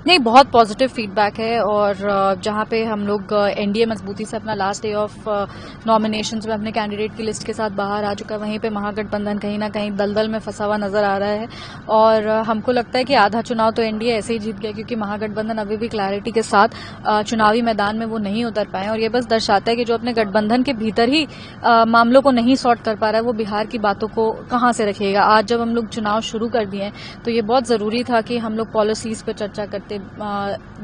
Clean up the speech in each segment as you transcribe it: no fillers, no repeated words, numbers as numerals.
नहीं, बहुत positive feedback है और जहां पे हम लोग एनडीए मजबूती से अपना लास्ट डे ऑफ नॉमिनेशंस में अपने कैंडिडेट की लिस्ट के साथ बाहर आ चुका है, वहीं पे महागठबंधन कहीं ना कहीं दलदल में फंसा हुआ नजर आ रहा है। और हमको लगता है कि आधा चुनाव तो एनडीए ऐसे ही जीत गया, क्योंकि महागठबंधन अभी भी क्लैरिटी के साथ चुनावी मैदान में वो नहीं उतर पाए। और ये बस दर्शाता है कि जो अपने गठबंधन के भीतर ही मामलों को नहीं सॉर्ट कर पा रहा है, वो बिहार की बातों को कहां से रखेगा। आज जब हम लोग चुनाव शुरू कर दिए तो ये बहुत जरूरी था कि हम लोग पॉलिसीज पे चर्चा करते,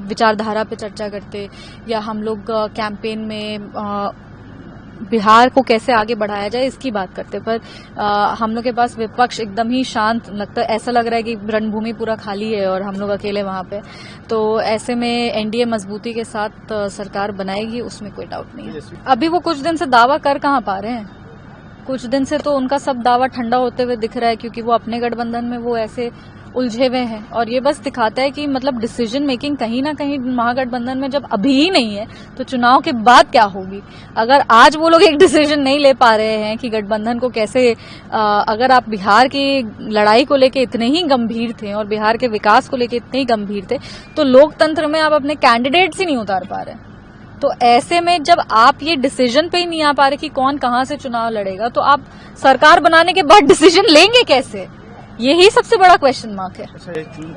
विचारधारा पे चर्चा करते, या हम लोग कैंपेन में बिहार को कैसे आगे बढ़ाया जाए इसकी बात करते। पर हम लोग के पास विपक्ष एकदम ही शांत लगता है, ऐसा लग रहा है कि रणभूमि पूरा खाली है और हम लोग अकेले वहां पे। तो ऐसे में एनडीए मजबूती के साथ सरकार बनाएगी, उसमें कोई डाउट नहीं है। अभी वो कुछ दिन से दावा कर कहां पा रहे हैं, कुछ दिन से तो उनका सब दावा ठंडा होते हुए दिख रहा है, क्योंकि वो अपने गठबंधन में वो ऐसे उलझे हुए हैं। और ये बस दिखाता है कि मतलब डिसीजन मेकिंग कहीं ना कहीं महागठबंधन में जब अभी ही नहीं है तो चुनाव के बाद क्या होगी। अगर आज वो लोग एक डिसीजन नहीं ले पा रहे हैं कि गठबंधन को कैसे, अगर आप बिहार की लड़ाई को लेके इतने ही गंभीर थे और बिहार के विकास को लेके इतने ही गंभीर थे, तो लोकतंत्र में आप अपने कैंडिडेट्स ही नहीं उतार पा रहे। तो ऐसे में जब आप ये डिसीजन पे ही नहीं आ पा रहे कि कौन कहां से चुनाव लड़ेगा, तो आप सरकार बनाने के बाद डिसीजन लेंगे कैसे, यही सबसे बड़ा क्वेश्चन मार्क है।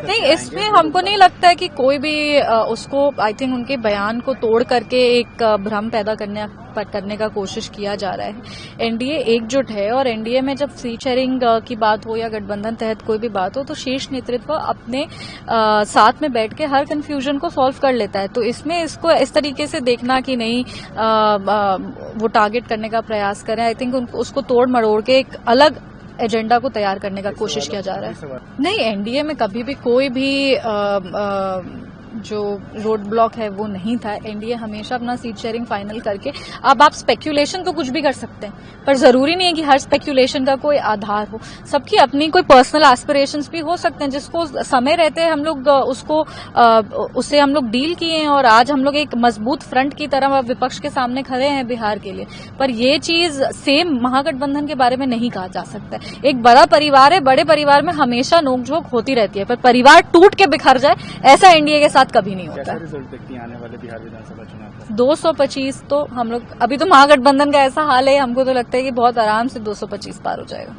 नहीं, इसमें हमको नहीं लगता है कि कोई भी उसको, आई थिंक उनके बयान को तोड़ करके एक भ्रम पैदा करने का कोशिश किया जा रहा है। एनडीए एकजुट है और एनडीए में जब सीट शेयरिंग की बात हो या गठबंधन तहत कोई भी बात हो, तो शीर्ष नेतृत्व अपने साथ में बैठ के हर कंफ्यूजन को सॉल्व कर लेता है। तो इसमें इसको इस तरीके से देखना कि नहीं वो टारगेट करने का प्रयास करें, आई थिंक उसको तोड़ मरोड़ के एक अलग एजेंडा को तैयार करने का कोशिश किया जा रहा है। नहीं, एनडीए में कभी भी कोई भी जो रोड ब्लॉक है वो नहीं था। एनडीए हमेशा अपना सीट शेयरिंग फाइनल करके, अब आप स्पेक्यूलेशन तो कुछ भी कर सकते हैं, पर जरूरी नहीं है कि हर स्पेक्यूलेशन का कोई आधार हो। सबकी अपनी कोई पर्सनल एस्पिरेशंस भी हो सकते हैं, जिसको समय रहते हम लोग उससे हम लोग डील किए हैं और आज हम लोग एक मजबूत फ्रंट की तरह विपक्ष के सामने खड़े हैं बिहार के लिए। पर ये चीज सेम महागठबंधन के बारे में नहीं कहा जा सकता है। एक बड़ा परिवार है, बड़े परिवार में हमेशा नोकझोंक होती रहती है, पर परिवार टूट के बिखर जाए ऐसा एनडीए के साथ कभी नहीं होता। कैसा रिजल्ट देखती हैं आने वाले बिहार विधानसभा चुनाव का? 225 तो हम लोग, अभी तो महागठबंधन का ऐसा हाल है, हमको तो लगता है कि बहुत आराम से 225 पार हो जाएगा।